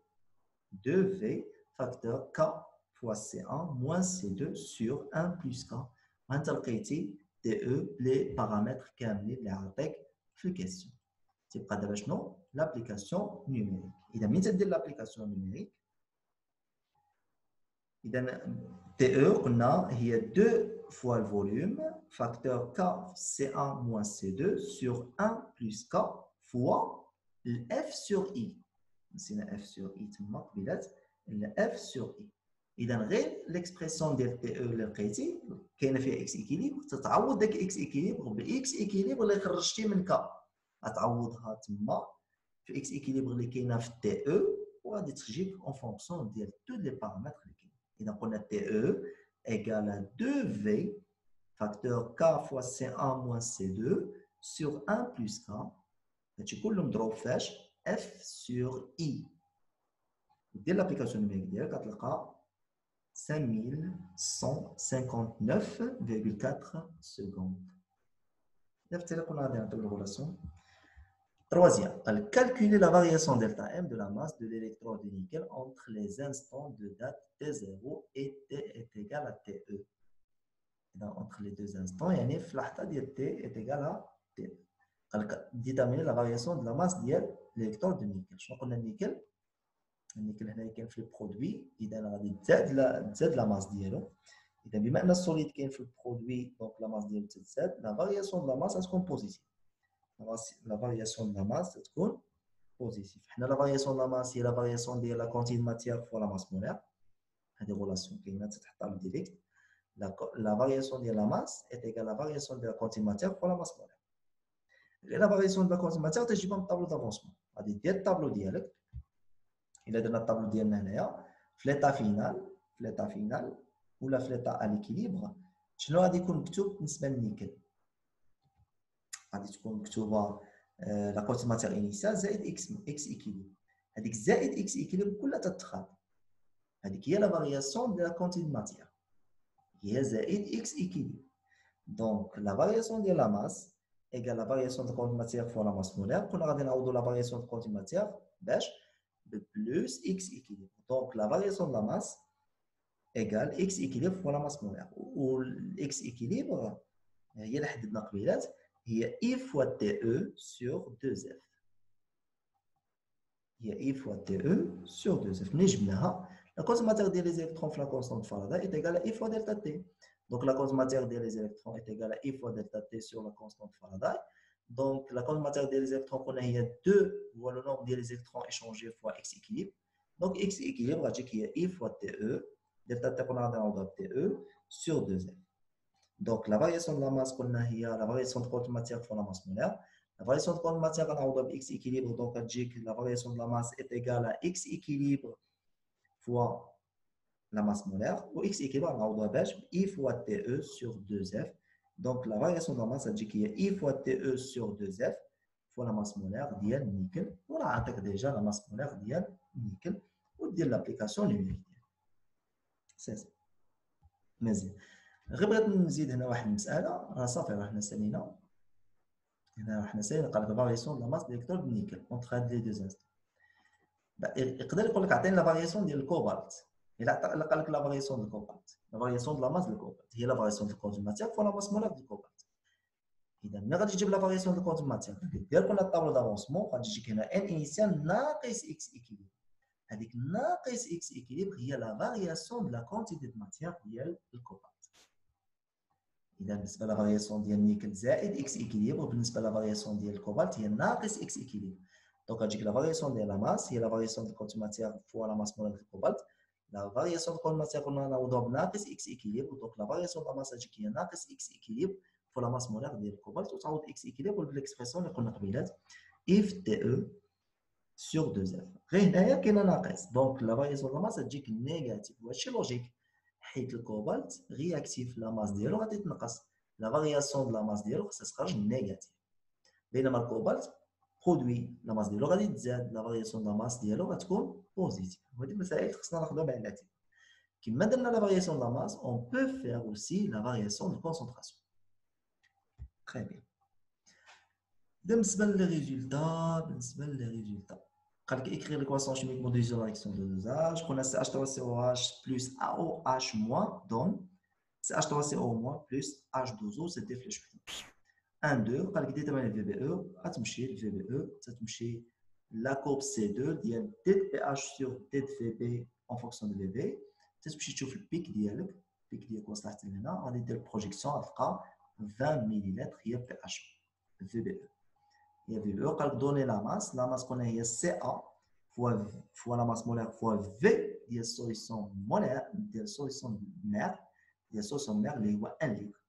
في فاكتور كا فوا سي 1 موان سي 2 سور 1 بلس كا. وانت لقيتي تي او لي بارامتر كاملين اللي عطيك في الكيسيون. تيبقى دابا شنو؟ لابليكاسيون نيميريك. اذا ملي تدير لابليكاسيون نيميريك إذا TE قلنا هي 2 fois le volume facteur K C1 moins C2 sur 1 plus K fois le F sur I. نسينا F sur I تما قبيلات F sur I. إذا غير l'expression ديال TE اللي لقيتي كاينه فيها X équilibre تتعوض داك X équilibre ب X équilibre اللي خرجتي من K. غتعوضها تما في X équilibre اللي كاينه في TE وغادي تجيك en fonction ديال tous les paramètres اللي كاين. إذا قلنا TE égale à 2V facteur K fois C1 moins C2 sur 1 plus K. هادشي كله مضروب فاش F sur I. دير l'application numérique ديالك غتلقى 5159,4 secondes. دابا حتى كنا غادي نعطيو الغولاسيون. Troisième, calculer la variation delta M de la masse de l'électrode de nickel entre les instants de date T0 et T est égal à TE. Donc, entre les deux instants, il y a une flachta de T est égal à TE. Déterminer la variation de la masse de l'électrode de nickel. Je crois qu'on a le nickel. Le nickel, il y a un produit. Il y a la masse d'ILO. Il y a un solide qui est le produit, donc la masse d'ILO, la variation de la masse est positive. La variation de la masse est positive. La variation de la masse est la variation de la quantité de matière fois la masse molaire. Il y a des relations qui sont directes. La variation de la masse est égale à la variation de la quantité de matière fois la masse molaire. Et la variation de la quantité de matière, c'est un tableau d'avancement. Il y a des tableaux dialectes. Il y a un tableau dialecte. L'état final ou l'état à l'équilibre. Je vais vous dire que c'est un nickel. غادي تكون مكتوبه لا كونتي ماتير انيسيال زائد اكس ايكيليبر. هذيك زائد اكس ايكيليبر كلها تتخاطب. هذيك هي لا فارياسيون ديال لا كونتي دو ماتير هي زائد اكس ايكيليبر. دونك لا فارياسيون ديال لا ماس ايغال لا فارياسيون دو كونتي ماتير فوا لا ماس مولير. كنا غادي نعوضوا لا فارياسيون دو كونتي ماتير باش بلوس اكس ايكيليبر. دونك لا فارياسيون دو لا ماس ايغال اكس ايكيليبر فوا لا ماس مولير. و الاكس ايكيليبر هي اللي حددنا قبيلات هي I fois TE sur 2F. هي I fois TE sur 2F. ملي جبناها la quantité matière des électrons في la constante Faraday est égale à I fois delta T. Donc la quantité matière des électrons est égale à I fois delta T sur la constante Faraday. Donc la quantité matière des électrons qu'on a il y a 2 fois le nombre des électrons échangés fois X équilibre. Donc X équilibre va dire qu'il y a I fois TE delta T qu'on a dans TE sur 2F. Donc, la variation de la masse qu'on a hier, la variation de quantité de matière fois la masse molaire. La variation de quantité de matière, on a X équilibre. Donc, on dit que la variation de la masse est égale à X équilibre fois la masse molaire. Ou X équilibre, on a I fois TE sur 2F. Donc, la variation de la masse, c'est qu'il y a I fois TE sur 2F fois la masse molaire ديال nickel. On a attaqué déjà la masse molaire ديال nickel ou ديال l'application numérique. C'est ça. مزيان. غير بغيت نزيد هنا واحد المسألة، راه صافي راه حنا سالينا. هنا حنا سالينا قال لك فارياسيون دو لا ماس ديالكترود نيكل اونتر هاد لي دو انستون. يقدر يقول لك عطيني لا فارياسيون ديال الكوبالت. إلا قال لك لا فارياسيون ديال الكوبالت، لا فارياسيون دو لا ماس ديال الكوبالت هي لا فارياسيون دو الكور دو ماتيير فوا لا ماس مولار ديال الكوبالت. إذا ملي غادي تجيب لا فارياسيون دو الكور دو ماتيير دير كنا الطابلو دافونسمون غادي تجيك هنا ان انيسيال ناقص اكس ايكيليبر. هذيك ناقص اكس ايكيليبر هي لا فارياسيون دو لا كونتيتي دو ماتيير ديال الكوبالت. إذا بالنسبة لا فارياسيون ديال النيكل زائد اكس ايكيليبر، بالنسبة لا فارياسيون ديال الكوبالت هي ناقص اكس ايكيليبر. دونك غتجيك لا فارياسيون ديال لا ماس هي لا فارياسيون دو كونتيتي ماتيير فوا لا ماس مولار ديال الكوبالت. لا فارياسيون دو كونتيتي ماتيير قلنا نعوضوها بناقص اكس ايكيليبر، دونك لا فارياسيون دو لا ماس غتجيك هي ناقص اكس ايكيليبر فوا لا ماس مولار ديال الكوبالت، وتعوض اكس ايكيليبر بالاكسبرسيون اللي قلنا قبيلات اف تي او سور 2 اف. غير هنايا كاينه ناقص، دونك لا فارياسيون دو لا ماس غتجيك نيجاتيف، وهادشي لوجيك حيت الكوبالت رياكتيف لا ماس ديالو غادي تنقص، لا فارياسيون دو لا ماس ديالو خصها تخرج نيجاتيف، بينما الكوبالت برودوي لا ماس ديالو غادي تزاد، لا فارياسيون دو لا ماس ديالو غتكون بوزيتيف. هادي المسائل خصنا ناخذوها بعين الاعتبار. كما درنا لا فارياسيون دو لا ماس اون بو فير اوسي لا فارياسيون دو كونسونطراسيون. تري بيان. بالنسبه لي ريزولتا قال لك écrire l'équation chimique modélisée de la réaction de dosage. قلنا CH3COH plus AOH moins donne CH3CO- plus H2O. c'était flèche 1 2. قال لك déterminer le VBE. غتمشي ل VBE تتمشي la courbe C2 ديال D de pH sur D de VB en fonction de VB. تتمشي تشوف البيك ديالك، البيك ديالك واصله حتى لهنا، غادي دير بروجيكسيون غتلقى 20 ملل هي pH VBE. هي VBE. قال لك دوني لا ماس قلنا هي CA فوا لا ماس مولار فوا في ديال السوليسيون مولار ديال السوليسيون مير اللي هو 1 لتر.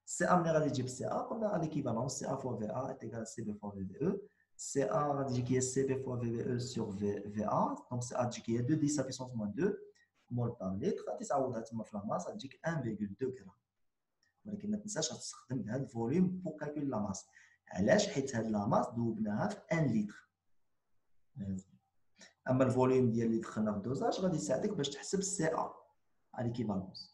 سي ا ملي غادي تجيب سي ا قلنا ليكيفالونس سي ا فوا في ا ايكال سي بي فوا في بي او. سي ا غادي تجيك هي سي بي فوا في بي او سور في ا، دونك سي ا تجيك هي 2 10 بيسونس موان 2 مول بار لتر. غادي تعوضها تما في لا ماس غتجيك 1.2 غرام. ولكن ما تنساش غتستخدم هذا الفوليوم بور كالكول لا ماس. علاش؟ حيت هاد لا ماس ذوبناها في 1 لتر. اما الفوليوم ديال اللي دخلنا في الدوزاج غادي يساعدك باش تحسب السي ا ليكيفالونس.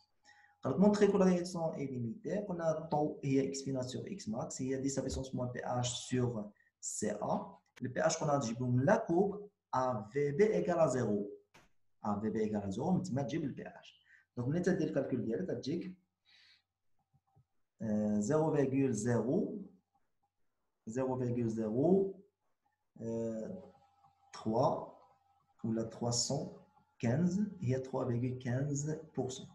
قال لك مونطري كو لا رياكسيون اي ليميتي. قلنا طو هي اكس فينا سور اكس ماكس هي 10 بيسونس موان بي اش سور سي ا. البي اش قلنا تجيبو من لا كورب ا في بي ايكال 0، ا في بي ايكال 0 من تما تجيب البي اش. دونك ملي تدير الكالكول ديالك غتجيك 0,03 ولا 315 هي 3,15%.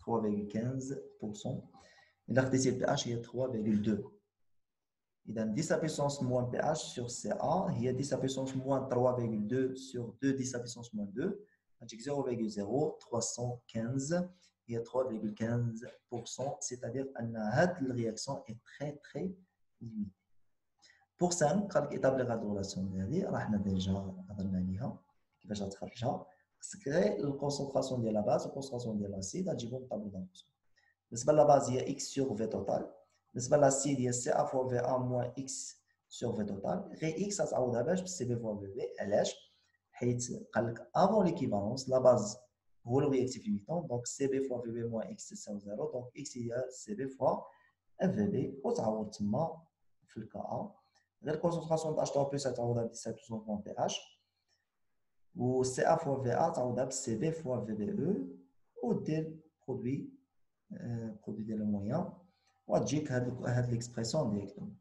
3,15%. إلا خديتي البي اش هي 3,2. إذا 10 بيسونس موان بي اش سور سي ا هي 10 بيسونس موان 3,2 سور 2 10 بيسونس موان 2 غتجيك 0,0315 هي 3,15%. سيتادير أن هاد الرياكسيون اي تري تري ليميتي. بور 5 قال لك ايطابليغ هاد الريلاسيون هادي راه حنا ديجا هضرنا عليها كيفاش غتخرجها. خصك غير الكونسونطراسيون ديال لا باز والكونسونطراسيون ديال لاسيد غتجيبهم طابلو دافونسمون. بالنسبه لا باز هي اكس سور في توتال، بالنسبه لاسيد هي سي ا فوا في ا موان اكس سور في توتال. غير اكس غتعوضها باش بالسي بي فوا في بي. علاش؟ حيت قال لك افون ليكيفالونس لا باز هو الرياكتيف ليميتون، دونك سي بي فوا في بي موان اكس تساوي 0، دونك اكس هي سي بي فوا اف في بي وتعوض تما في الكا ا. غير الكونسونطراسيون د H3 بلس تعوضها ب 17% موان بي اش، و سي ا فوا في ا تعوضها ب سي بي فوا في بي او، ودير برودوي ديال المويان وتجيك هاد ليكسبرسيون ديريكتومون.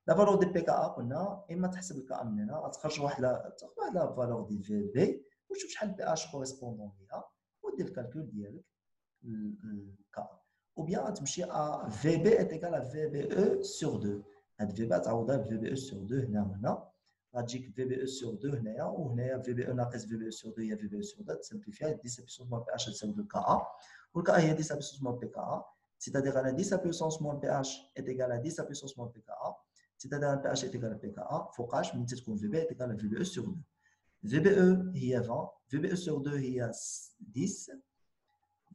لا فالور دي بي كا ا قلنا اما تحسب الكا من هنا غتخرج واحد لا فالور دي في بي وتشوف شحال بي اش كوريسبوندون ليها ودير الكالكول ديالك الكا، او بيان غتمشي ا في بي ايكال في بي او سور 2. هاد في بي تعوضها ب في بي او سور 2 هنا وهنا غتجيك في بي او سور 2 هنايا، وهنايا في بي او ناقص في بي او سور 2 هي في بي او سور 2 تسمبليفيها 10 بيسونس موان بي اش تساوي الكا ا، والكا هي 10 بيسونس موان بي كا ا. C'est-à-dire أنا 10 puissance moins pH est égal à 10 puissance moins pKa. C'est-à-dire أن pH est égal à pKa فوقاش من تكون VB est égal à VBE sur 2. VBE هي 20، VBE sur 2 هي 10،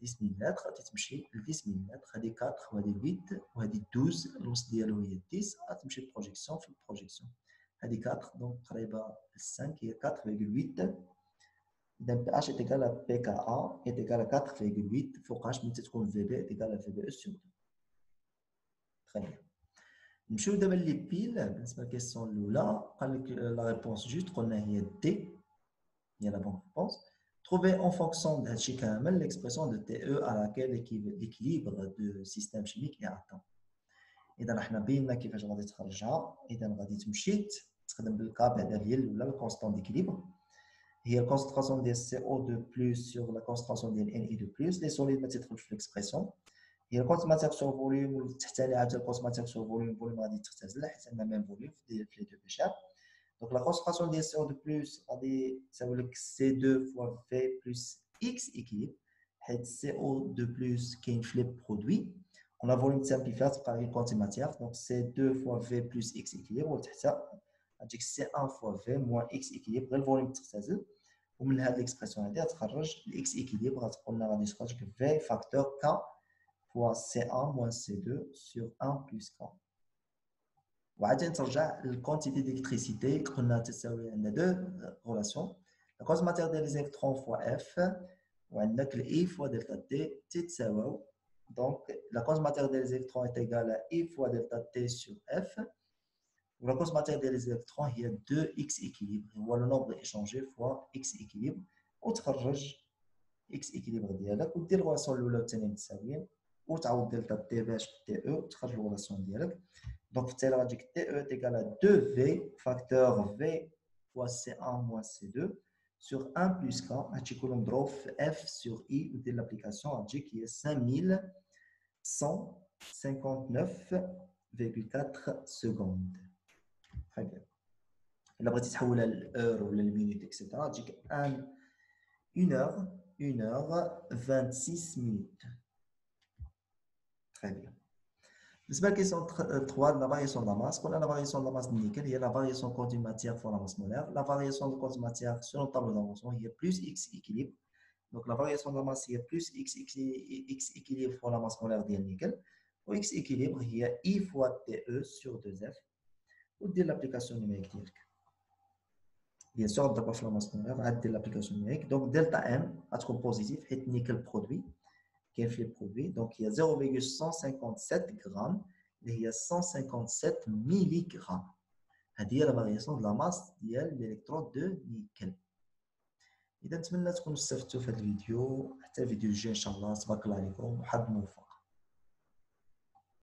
10 ملم غادي تمشي ل 10 ملم، هذه 4 وهذه 8 وهذه 12 الوسط ديالو هي 10 غتمشي بروجيكسيون في البروجيكسيون. هذه 4 دونك قريبه ل 5 هي 4.8. إذا بي اش est égal à PKA est égal à 4.8 فوقاش ملي تكون في بي est égal à في بي او سور 2. تري بيان. نمشيو دابا لي بيل بالنسبه للكيسيون الاولى قال لك لا ريبونس جوست قلنا هي دي هي لا بون ريبونس. Trouver en fonction de l'expression de TE à laquelle l'équilibre du système chimique est atteint. إذا حنا بينا كيفاش غادي تخرجها. إذا غادي تمشي تخدم بالكابع ديال ولا الكونستون ديكيليبر هي الكونسنتراسيون ديال CO2 بلس sur la concentration ديال Na2 بلس. لي سوليد ما تيدخلش في ليكسبريسيون. هي الكونت ماتير سور فوليوم والتحتاني عاد الكونت ماتير سور فوليوم غادي تختزل حيت عندنا ميم فوليوم في لي دو بيشاب. Donc la concentration de CO2 plus ça veut dire que C2 fois V plus X équilibre. CO2 plus qui est un flip produit. On a volume simplifié par une quantité matière. Donc C2 fois V plus X équilibre. C'est C1 fois V moins X équilibre. Le volume تختزل. ومن هذه l'expression هذه تخرج ال X équilibre غتقولنا غادي تخرج V facteur K fois C1 moins C2 sur 1 plus K. وعاد ترجع للكونتيتي d'électricité قلنا تساوي عندنا دو ريلاسيون. لا كونت ماتير ديال لي زيلكترون فوا اف وعندك الاي فوا دلتا تي تتساويو. دونك لا كونت ماتير ديال لي زيلكترون est égal à اي فوا دلتا تي sur اف ولا كونت ماتير ديال لي زيلكترون هي 2 اكس équilibre هو لو نومبر échangé فوا اكس équilibre وتخرج اكس équilibre ديالك ودير الريلاسيون الاولى والثانيه متساويين وتعوض دلتا تي باش تي او تخرج الريلاسيون ديالك. Donc, c'est la logique TE est égal à 2V facteur V fois C1 moins C2 sur 1 plus K. Je F sur I de l'application qui est 5159,4 secondes. Très bien. La petite تحولها l'heure ou la minute, etc. تجيك 1 heure 26 minutes. Très bien. بالنسبه لكيسيون 3 لا فارياسيون de la masse. قلنا لا فارياسيون de la masse de nickel هي لا فارياسيون كونتي ماتيère fois la masse molaire. La variation de quantité matière selon le tableau d'avancement هي plus x équilibre. Donc la variation de la masse هي plus x équilibre fois la masse molaire ديال النيكل و x équilibre هي I fois TE sur 2F ودير l'application numérique ديالك. Bien sûr دابا في la masse molaire عاد دير l'application numérique. Donc delta M غتكون بوزيتيف حيت النيكل برودوي كاين في البرودوي. دونك هي 0.157 غرام اللي هي 157 ميلي غرام. هذه هي لا فارياسيون دو لا ماس ديال الالكترود دو نيكل. اذا نتمنى تكونوا استفدتوا في هذا الفيديو. حتى الفيديو الجاي ان شاء الله. تبارك الله عليكم وحظ موفق.